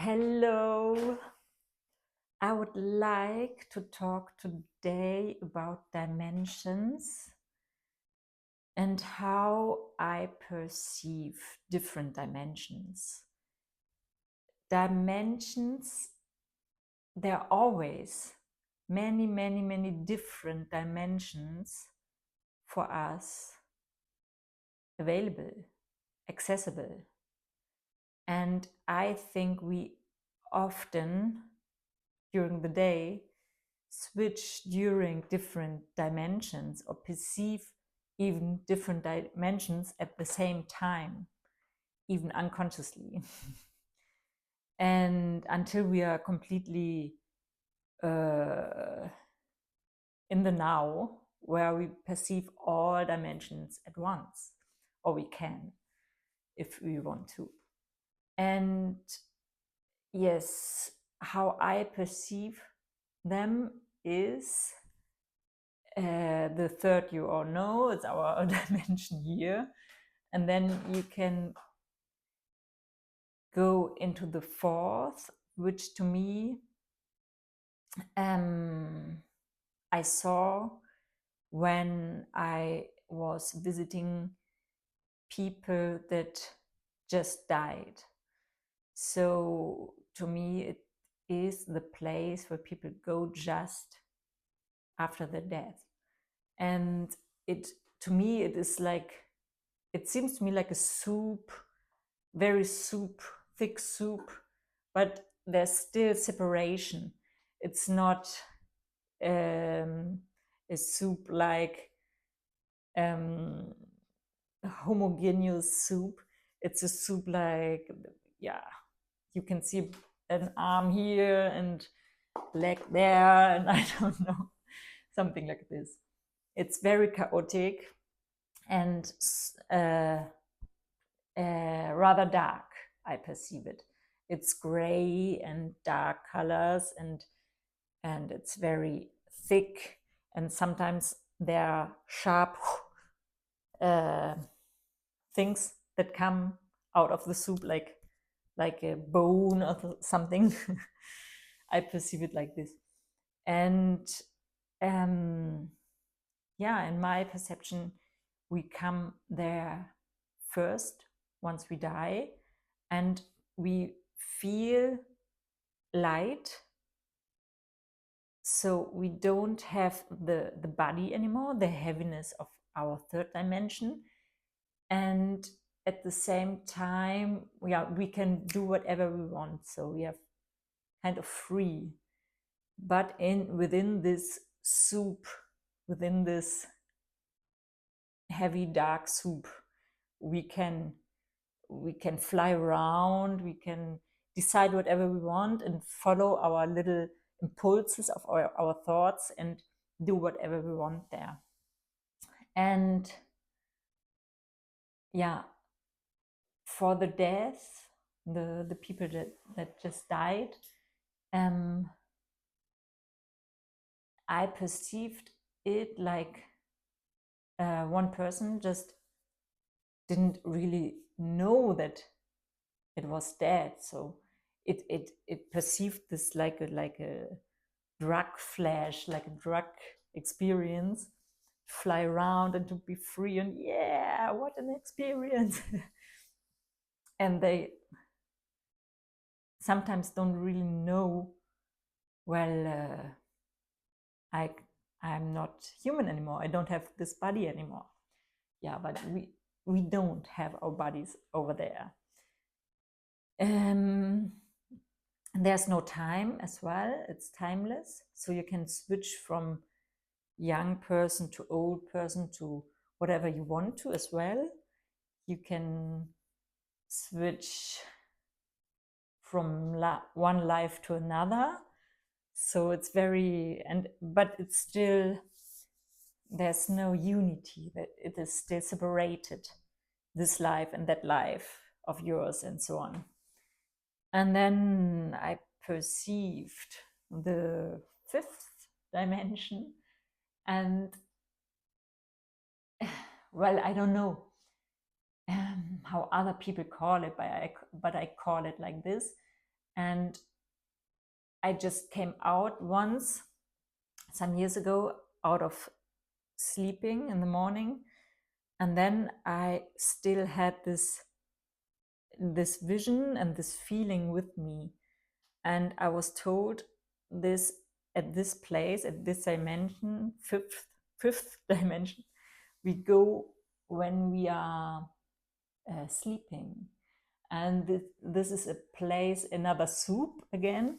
Hello. I would like to talk today about dimensions and how I perceive different dimensions. Dimensions, there are always many different dimensions for us available, accessible. And I think we often during the day switch during different dimensions or perceive even different dimensions at the same time, even unconsciously. And until we are completely in the now, where we perceive all dimensions at once, or we can if we want to. And yes, how I perceive them is the third you all know, it's our dimension here. And then you can go into the fourth, which to me I saw when I was visiting people that just died. So to me, it is the place where people go just after their death. And it, to me, it is like, it seems to me like a soup, very soup, thick soup, but there's still separation. It's not a soup like homogeneous soup. It's a soup like, yeah, you can see an arm here and leg there, and I don't know, something like this. It's very chaotic and rather dark, I perceive it. It's gray and dark colors, and it's very thick, and sometimes there are sharp things that come out of the soup, like a bone or something. I perceive it like this. And yeah, in my perception, we come there first once we die, and we feel light. So we don't have the body anymore, the heaviness of our third dimension. And at the same time, we can do whatever we want. So we are kind of free. But within this soup, within this heavy dark soup, we can fly around, we can decide whatever we want and follow our little impulses of our thoughts and do whatever we want there. And yeah, for the death, the people that just died, I perceived it like one person just didn't really know that it was dead. So it perceived this like a drug flash, like a drug experience, fly around and to be free, and yeah, what an experience. And they sometimes don't really know, well, I'm not human anymore, I don't have this body anymore. Yeah, but we don't have our bodies over there. There's no time as well, it's timeless, so you can switch from young person to old person to whatever you want to as well. You can switch from one life to another, so it's very, but it's still, there's no unity, that it is still separated, this life and that life of yours and so on. And then I perceived the fifth dimension, and well, I don't know how other people call it, but I call it like this. And I just came out once, some years ago, out of sleeping in the morning. And then I still had this vision and this feeling with me. And I was told this at this place, at this dimension, fifth dimension, we go when we are sleeping. And this is a place, another soup again,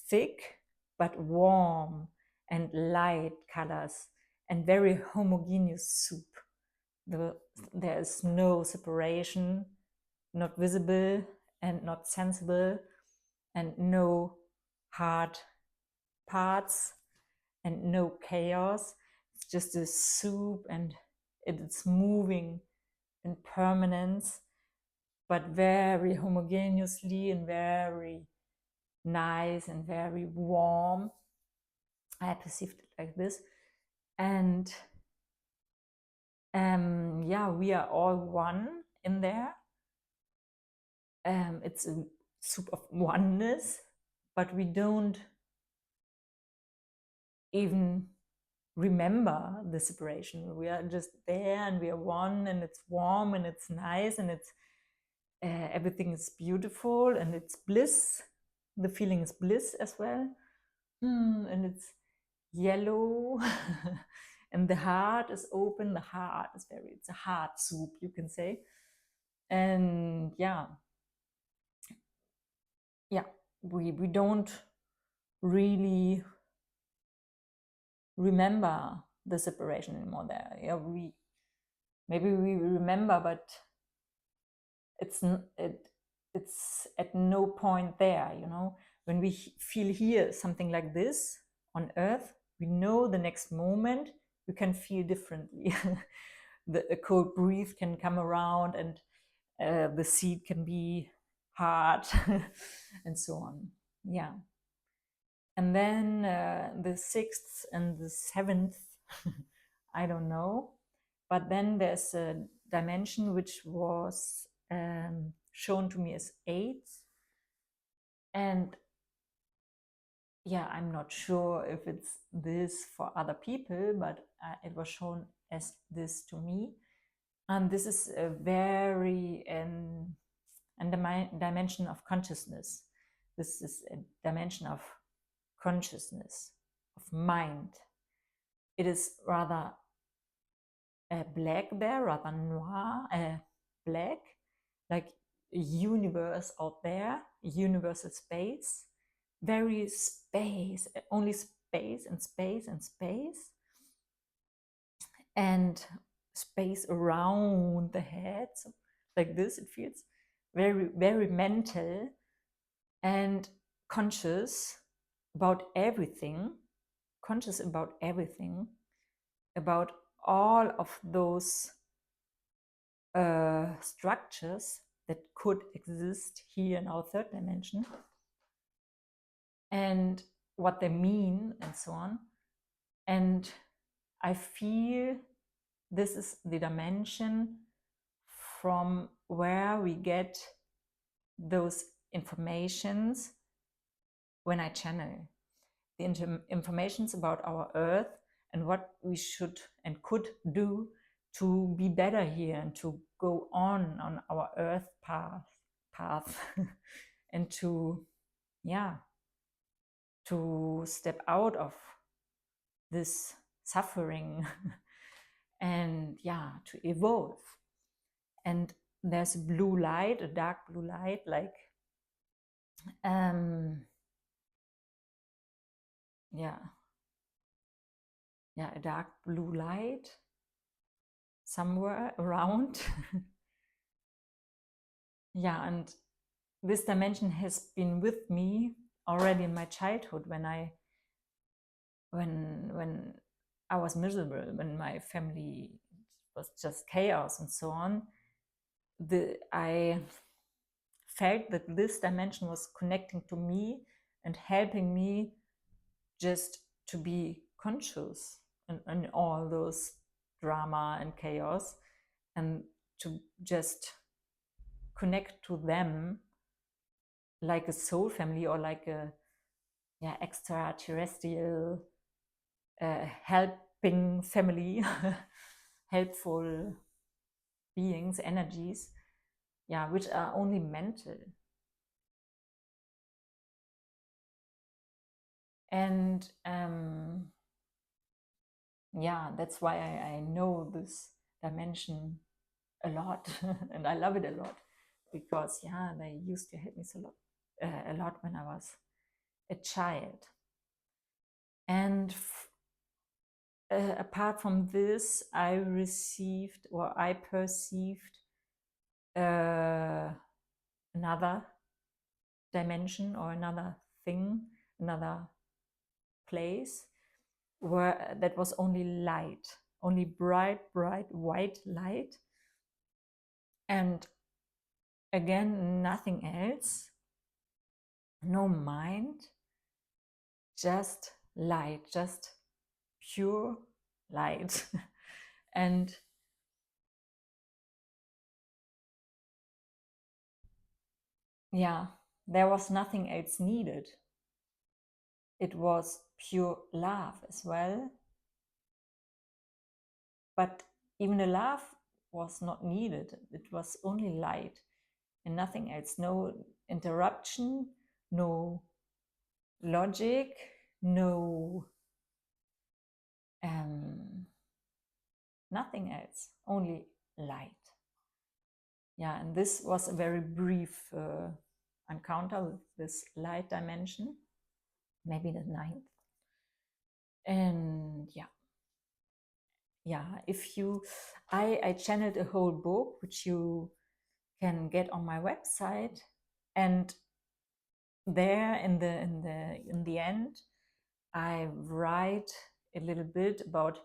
thick but warm and light colors and very homogeneous soup. There is no separation, not visible and not sensible, and no hard parts and no chaos. It's just a soup, and it's moving in permanence, but very homogeneously and very nice and very warm. I perceived it like this. And yeah, we are all one in there. It's a soup of oneness, but we don't even remember the separation. We are just there and we are one, and it's warm and it's nice, and it's everything is beautiful, and it's bliss. The feeling is bliss as well. And it's yellow and the heart is open. The heart is it's a heart soup, you can say. And yeah, we don't really remember the separation anymore there. Yeah, maybe we remember, but it's at no point there, when we feel here something like this on earth, we know the next moment we can feel differently. A cold breeze can come around, and the seat can be hard and so on. Yeah. And then the sixth and the seventh, I don't know. But then there's a dimension which was shown to me as 8. And yeah, I'm not sure if it's this for other people, but it was shown as this to me. And this is a very dimension of consciousness. This is a dimension of consciousness, of mind. It is rather black there, rather noir, black, like a universe out there, universal space, very space, only space and space and space, and space around the head. So like this, it feels very, very mental and conscious about everything, about all of those structures that could exist here in our third dimension, and what they mean and so on. And I feel this is the dimension from where we get those informations when I channel. The informations about our earth and what we should and could do to be better here and to go on our earth path and to step out of this suffering and to evolve. And there's a blue light, a dark blue light, like a dark blue light somewhere around. And this dimension has been with me already in my childhood, when I was miserable, when my family was just chaos and so on. I felt that this dimension was connecting to me and helping me just to be conscious in all those drama and chaos, and to just connect to them like a soul family or like a extraterrestrial helping family, helpful beings, energies, which are only mental. And that's why I know this dimension a lot and I love it a lot, because they used to help me a lot when I was a child. And apart from this, I received, or I perceived, another dimension or another thing, another place where that was only light, only bright white light, and again nothing else, no mind, just light, just pure light. And there was nothing else needed. It was pure love as well, but even the love was not needed. It was only light and nothing else. No interruption, no logic, no nothing else, only light. And this was a very brief encounter with this light dimension, maybe the 9th. And if you, I channeled a whole book which you can get on my website, and there in the end I write a little bit about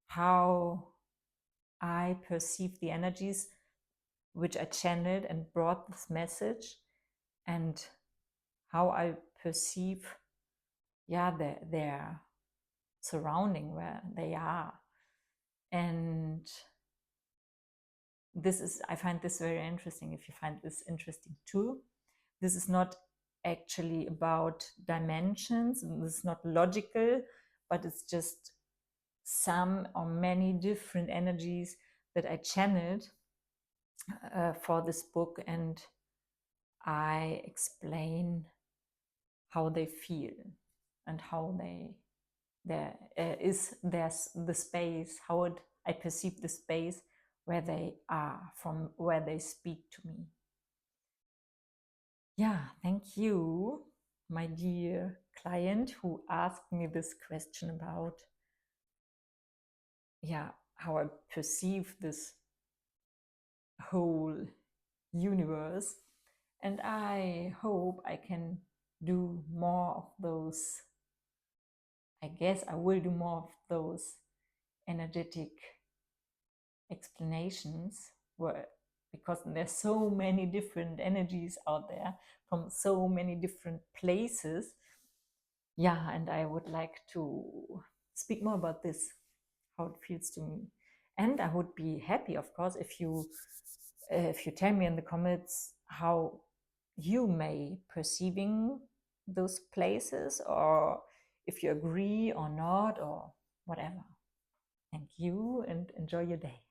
how I perceive the energies which I channeled and brought this message, and how I perceive their surrounding, where they are. And I find this very interesting. If you find this interesting too, this is not actually about dimensions, this is not logical, but it's just some or many different energies that I channeled for this book, and I explain how they feel and how there's the space, I perceive the space where they are, from where they speak to me. Thank you, my dear client, who asked me this question about how I perceive this whole universe. And I hope I can do more of those. I guess I will do more of those energetic explanations, because there's so many different energies out there from so many different places. And I would like to speak more about this, how it feels to me. And I would be happy, of course, if you tell me in the comments how you may perceiving those places, or if you agree or not, or whatever. Thank you, and enjoy your day.